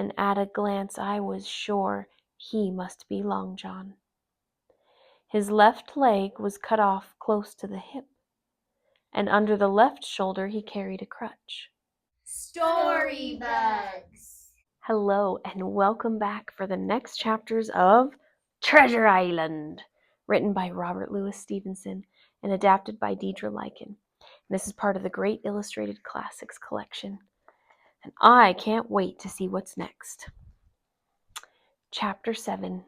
and at a glance I was sure he must be Long John. His left leg was cut off close to the hip, and under the left shoulder he carried a crutch. Story Bugs! Hello, and welcome back for the next chapters of Treasure Island, written by Robert Louis Stevenson and adapted by Deidre Lycan. This is part of the Great Illustrated Classics collection, and I can't wait to see what's next. Chapter 7,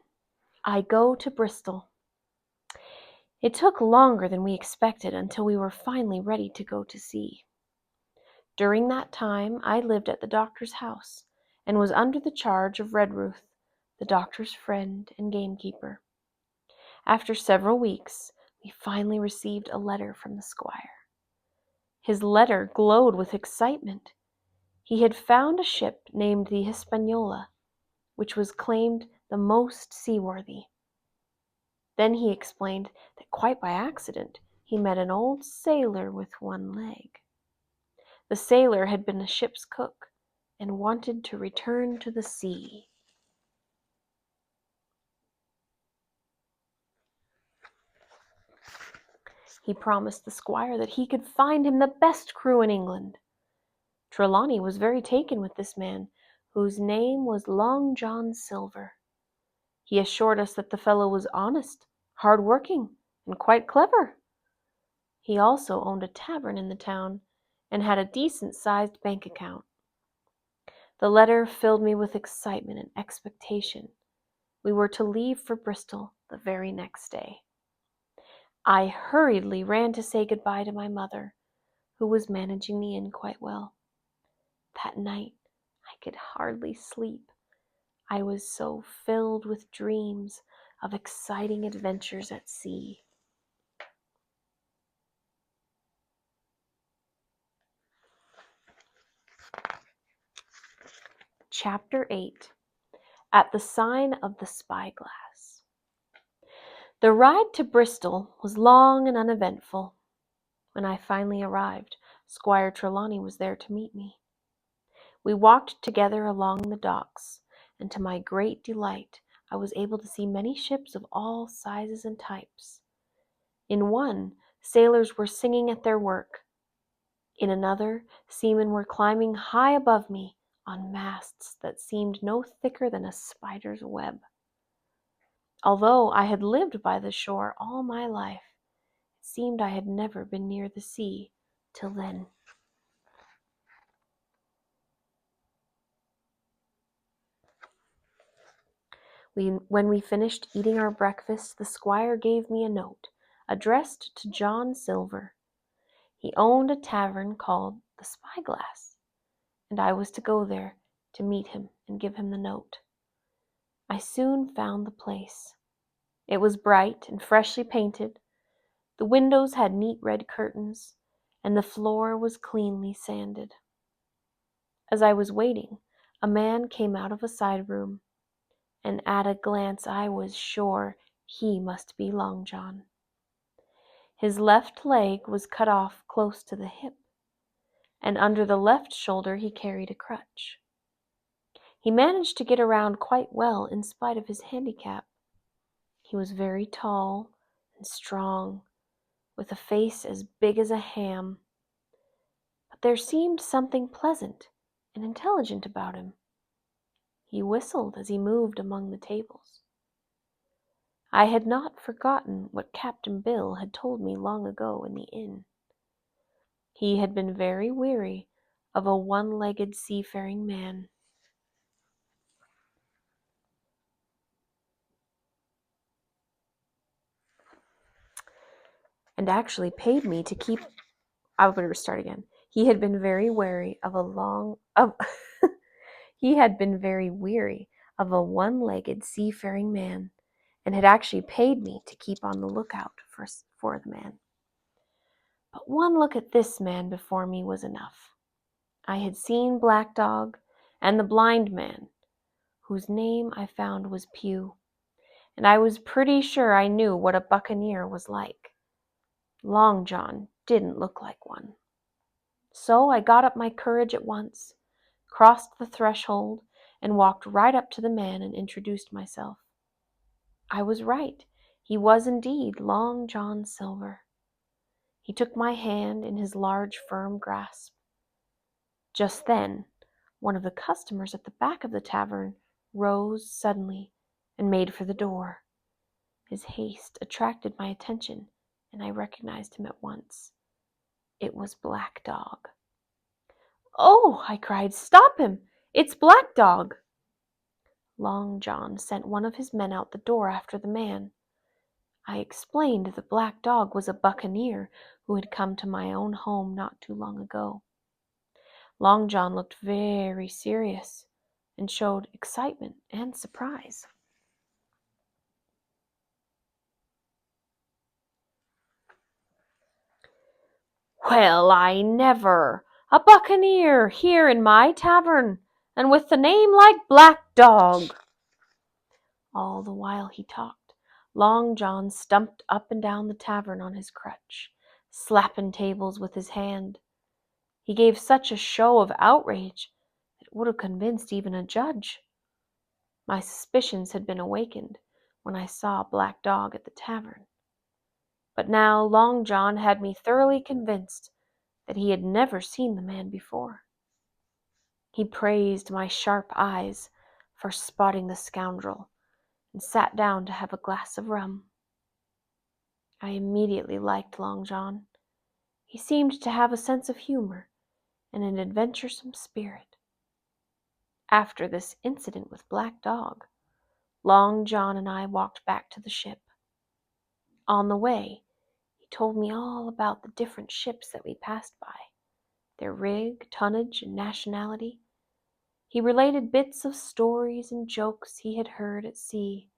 I Go to Bristol. It took longer than we expected until we were finally ready to go to sea. During that time, I lived at the doctor's house and was under the charge of Redruth, the doctor's friend and gamekeeper. After several weeks, we finally received a letter from the squire. His letter glowed with excitement. He had found a ship named the Hispaniola, which was claimed the most seaworthy. Then he explained that quite by accident he met an old sailor with one leg. The sailor had been a ship's cook and wanted to return to the sea. He promised the squire that he could find him the best crew in England. Trelawney was very taken with this man, whose name was Long John Silver. He assured us that the fellow was honest, hard-working, and quite clever. He also owned a tavern in the town and had a decent-sized bank account. The letter filled me with excitement and expectation. We were to leave for Bristol the very next day. I hurriedly ran to say goodbye to my mother, who was managing the inn quite well. That night I could hardly sleep. I was so filled with dreams of exciting adventures at sea. Chapter 8, At the Sign of the Spyglass. The ride to Bristol was long and uneventful. When I finally arrived, Squire Trelawney was there to meet me. We walked together along the docks, and to my great delight, I was able to see many ships of all sizes and types. In one, sailors were singing at their work. In another, seamen were climbing high above me on masts that seemed no thicker than a spider's web. Although I had lived by the shore all my life, it seemed I had never been near the sea till then. When we finished eating our breakfast, the squire gave me a note addressed to John Silver. He owned a tavern called the Spyglass, and I was to go there to meet him and give him the note. I soon found the place. It was bright and freshly painted. The windows had neat red curtains, and the floor was cleanly sanded. As I was waiting, a man came out of a side room, and at a glance I was sure he must be Long John. His left leg was cut off close to the hip, and under the left shoulder he carried a crutch. He managed to get around quite well in spite of his handicap. He was very tall and strong, with a face as big as a ham. But there seemed something pleasant and intelligent about him. He whistled as he moved among the tables. I had not forgotten what Captain Bill had told me long ago in the inn. He had been very weary of a one-legged seafaring man. And actually paid me to keep... I would start again. He had been very wary of he had been very weary of a one-legged seafaring man, and had actually paid me to keep on the lookout for the man. But one look at this man before me was enough. I had seen Black Dog and the blind man, whose name I found was Pew, and I was pretty sure I knew what a buccaneer was like. Long John didn't look like one. So I got up my courage at once, crossed the threshold, and walked right up to the man and introduced myself. I was right. He was indeed Long John Silver. He took my hand in his large, firm grasp. Just then, one of the customers at the back of the tavern rose suddenly and made for the door. His haste attracted my attention, and I recognized him at once. It was Black Dog. "Oh," I cried, "stop him! It's Black Dog!" Long John sent one of his men out the door after the man. I explained that Black Dog was a buccaneer who had come to my own home not too long ago. Long John looked very serious and showed excitement and surprise. "Well, I never! A buccaneer here in my tavern, and with the name like Black Dog!" All the while he talked, Long John stumped up and down the tavern on his crutch, slapping tables with his hand. He gave such a show of outrage that it would have convinced even a judge. My suspicions had been awakened when I saw Black Dog at the tavern. But now Long John had me thoroughly convinced that he had never seen the man before. He praised my sharp eyes for spotting the scoundrel and sat down to have a glass of rum. I immediately liked Long John. He seemed to have a sense of humor and an adventuresome spirit. After this incident with Black Dog, Long John and I walked back to the ship. On the way, he told me all about the different ships that we passed by, their rig, tonnage, and nationality. He related bits of stories and jokes he had heard at sea.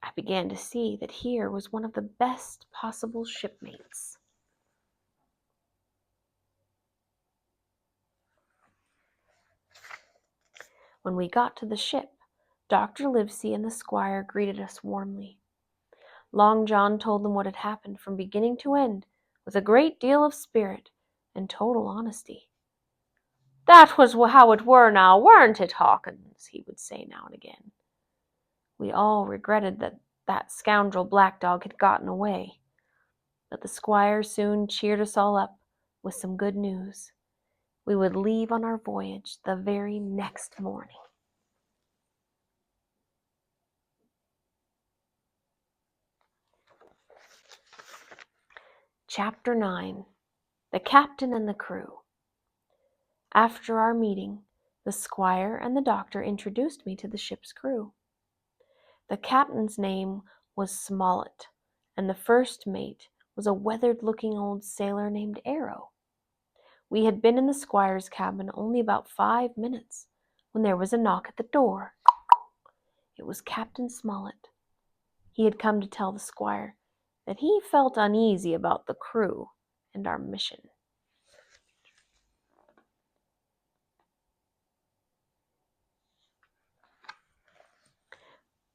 I began to see that here was one of the best possible shipmates. When we got to the ship, Dr. Livesey and the squire greeted us warmly. Long John told them what had happened from beginning to end with a great deal of spirit and total honesty. "That was how it were now, weren't it, Hawkins?" he would say now and again. We all regretted that scoundrel Black Dog had gotten away, but the squire soon cheered us all up with some good news. We would leave on our voyage the very next morning. Chapter 9. The Captain and the Crew. After our meeting, the squire and the doctor introduced me to the ship's crew. The captain's name was Smollett, and the first mate was a weathered-looking old sailor named Arrow. We had been in the squire's cabin only about 5 minutes when there was a knock at the door. It was Captain Smollett. He had come to tell the squire that he felt uneasy about the crew and our mission.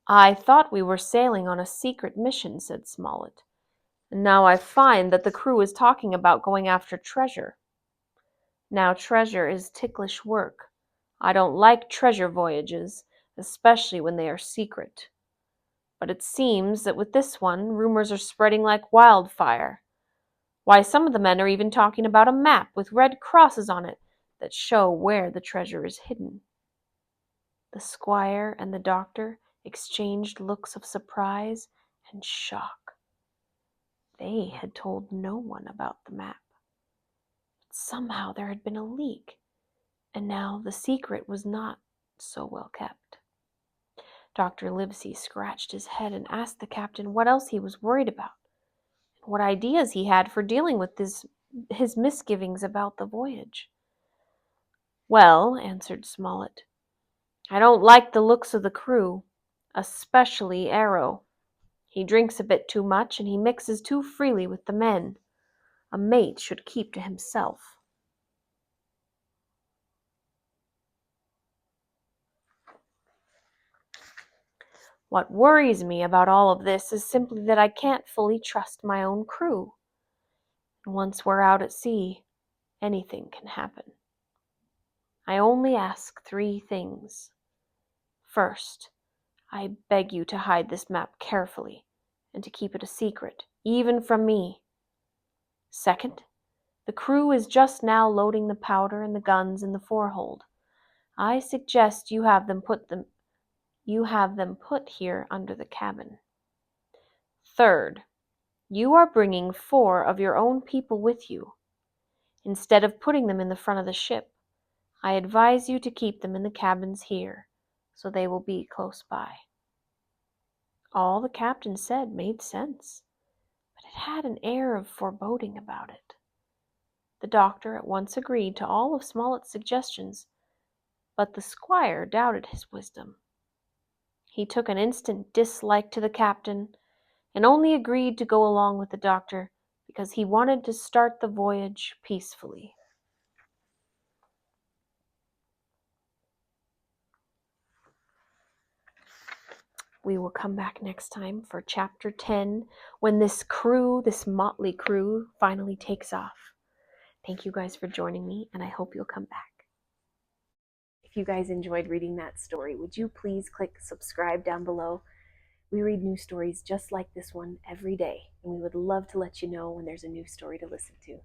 "I thought we were sailing on a secret mission," said Smollett, "and now I find that the crew is talking about going after treasure. Now treasure is ticklish work. I don't like treasure voyages, especially when they are secret. But it seems that with this one, rumors are spreading like wildfire. Why, some of the men are even talking about a map with red crosses on it that show where the treasure is hidden." The squire and the doctor exchanged looks of surprise and shock. They had told no one about the map. But somehow there had been a leak, and now the secret was not so well kept. Dr. Livesey scratched his head and asked the captain what else he was worried about, and what ideas he had for dealing with his misgivings about the voyage. "Well," answered Smollett, "I don't like the looks of the crew, especially Arrow. He drinks a bit too much, and he mixes too freely with the men. A mate should keep to himself." "What worries me about all of this is simply that I can't fully trust my own crew. And once we're out at sea, anything can happen. I only ask 3 things. First, I beg you to hide this map carefully and to keep it a secret, even from me. Second, the crew is just now loading the powder and the guns in the forehold. I suggest you have them put here under the cabin. Third, you are bringing 4 of your own people with you. Instead of putting them in the front of the ship, I advise you to keep them in the cabins here, so they will be close by. All the captain said made sense, but it had an air of foreboding about it. The doctor at once agreed to all of Smollett's suggestions, but the squire doubted his wisdom. He took an instant dislike to the captain, and only agreed to go along with the doctor because he wanted to start the voyage peacefully. We will come back next time for chapter 10 when this motley crew, finally takes off. Thank you guys for joining me, and I hope you'll come back. If you guys enjoyed reading that story, would you please click subscribe down below? We read new stories just like this one every day, and we would love to let you know when there's a new story to listen to.